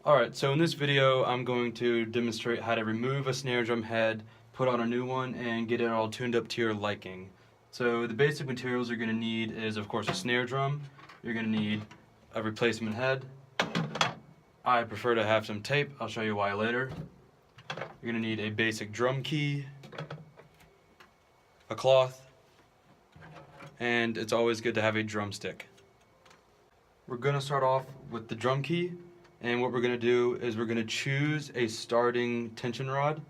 Alright, so in this video I'm going to demonstrate how to remove a snare drum head, put on a new one, and get it all tuned up to your liking. So the basic materials you're going to need is, of course, a snare drum. You're going to need a replacement head. I prefer to have some tape. I'll show you why later. You're going to need a basic drum key, a cloth, and it's always good to have a drumstick. We're going to start off with the drum key, and what we're going to do is we're going to choose a starting tension rod.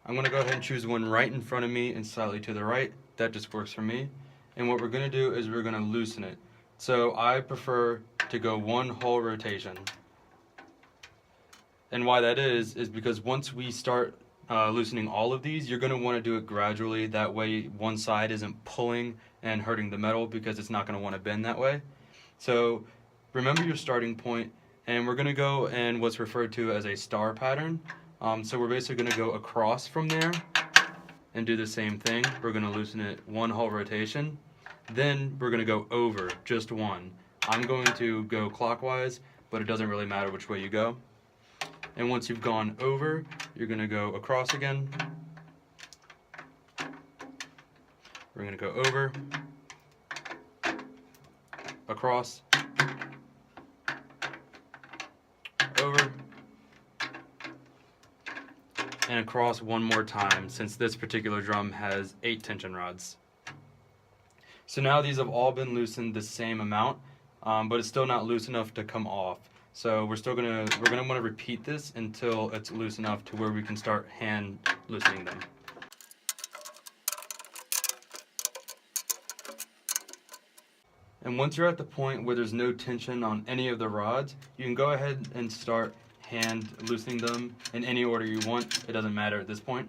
I'm going to go ahead and choose one right in front of me and slightly to the right. That just works for me. And what we're going to do is we're going to loosen it. So I prefer to go one whole rotation. And why that is because once we start loosening all of these, you're going to want to do it gradually. That way one side isn't pulling and hurting the metal, because it's not going to want to bend that way. So remember your starting point, and we're going to go in what's referred to as a star pattern. So we're basically going to go across from there and do the same thing. We're going to loosen it one whole rotation. Then we're going to go over, just one. I'm going to go clockwise, but it doesn't really matter which way you go. And once you've gone over, you're going to go across again. We're going to go over, across, over, and across one more time, since this particular drum has 8 tension rods. So now these have all been loosened the same amount, but it's still not loose enough to come off. So we're gonna want to repeat this until it's loose enough to where we can start hand loosening them. And once you're at the point where there's no tension on any of the rods, you can go ahead and start hand loosening them in any order you want. It doesn't matter at this point.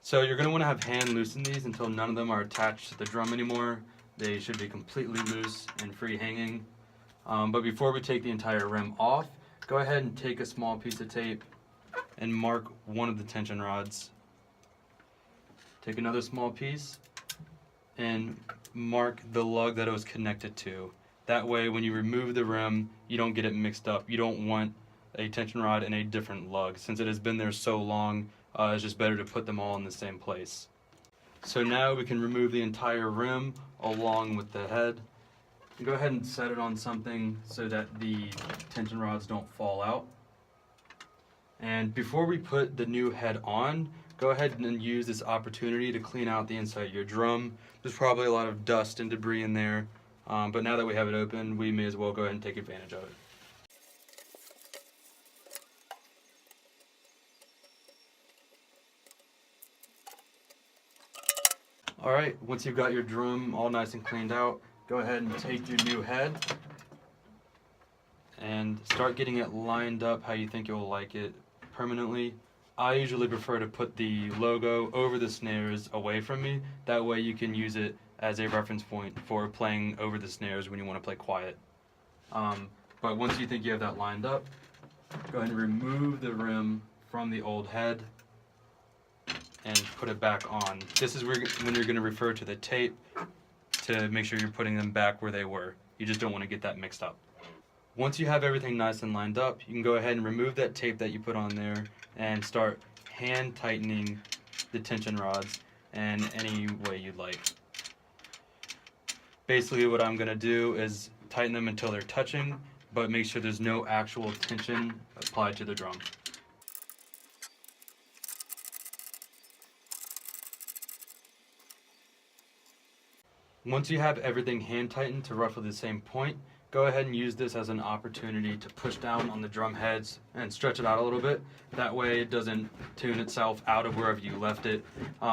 So you're going to want to have hand loosen these until none of them are attached to the drum anymore. They should be completely loose and free hanging. But before we take the entire rim off, go ahead and take a small piece of tape and mark one of the tension rods. Take another small piece and mark the lug that it was connected to. That way when you remove the rim, you don't get it mixed up. You don't want a tension rod and a different lug. Since it has been there so long, it's just better to put them all in the same place. So now we can remove the entire rim along with the head. Go ahead and set it on something so that the tension rods don't fall out. And before we put the new head on, go ahead and use this opportunity to clean out the inside of your drum. There's probably a lot of dust and debris in there, but now that we have it open, we may as well go ahead and take advantage of it. Alright, once you've got your drum all nice and cleaned out, go ahead and take your new head and start getting it lined up how you think you'll like it permanently. I usually prefer to put the logo over the snares away from me. That way you can use it as a reference point for playing over the snares when you want to play quiet. But once you think you have that lined up, go ahead and remove the rim from the old head and put it back on. This is when you're going to refer to the tape to make sure you're putting them back where they were. You just don't want to get that mixed up. Once you have everything nice and lined up, you can go ahead and remove that tape that you put on there and start hand tightening the tension rods in any way you'd like. Basically what I'm going to do is tighten them until they're touching, but make sure there's no actual tension applied to the drum. Once you have everything hand tightened to roughly the same point, go ahead and use this as an opportunity to push down on the drum heads and stretch it out a little bit. That way it doesn't tune itself out of wherever you left it.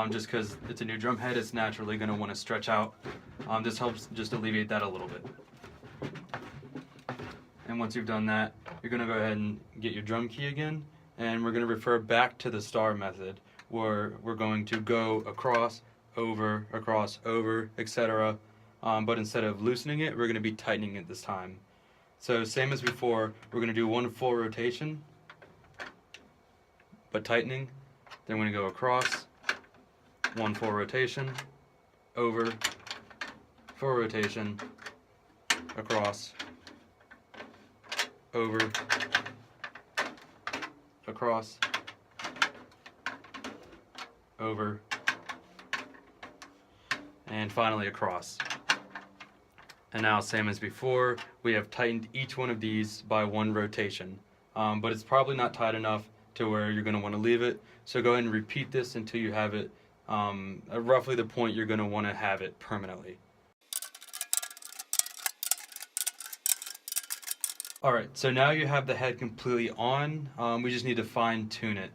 Just because it's a new drum head, it's naturally going to want to stretch out. This helps just alleviate that a little bit. And once you've done that, you're going to go ahead and get your drum key again, and we're going to refer back to the star method, where we're going to go across, over, etc. But instead of loosening it, we're going to be tightening it this time. So same as before, we're going to do one full rotation, but tightening, Then we're going to go across, 1 full rotation, over, full rotation, across, over, across, over, and finally across. And now, same as before, we have tightened each one of these by 1 rotation. But it's probably not tight enough to where you're going to want to leave it. So go ahead and repeat this until you have it at roughly the point you're going to want to have it permanently. Alright, so now you have the head completely on. We just need to fine tune it.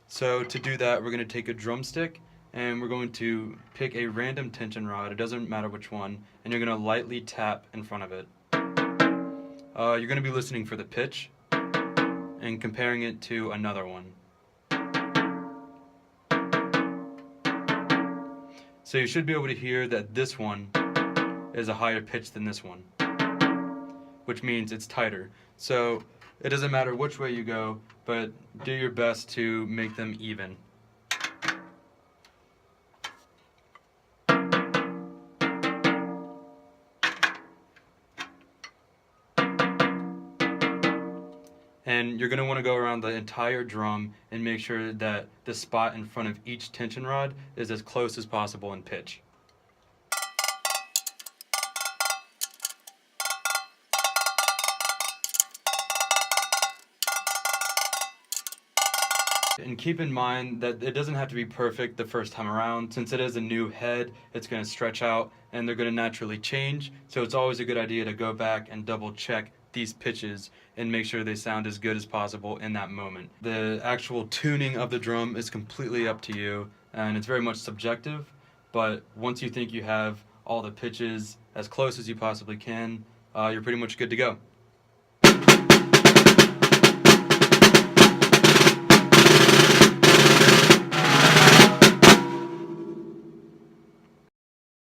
So to do that, we're going to take a drumstick and we're going to pick a random tension rod, it doesn't matter which one, and you're going to lightly tap in front of it. You're going to be listening for the pitch and comparing it to another one. So you should be able to hear that this one is a higher pitch than this one, which means it's tighter. So it doesn't matter which way you go, but do your best to make them even. And you're going to want to go around the entire drum and make sure that the spot in front of each tension rod is as close as possible in pitch. And keep in mind that it doesn't have to be perfect the first time around. Since it is a new head, it's going to stretch out and they're going to naturally change. So it's always a good idea to go back and double check these pitches and make sure they sound as good as possible in that moment. The actual tuning of the drum is completely up to you and it's very much subjective, but once you think you have all the pitches as close as you possibly can, you're pretty much good to go.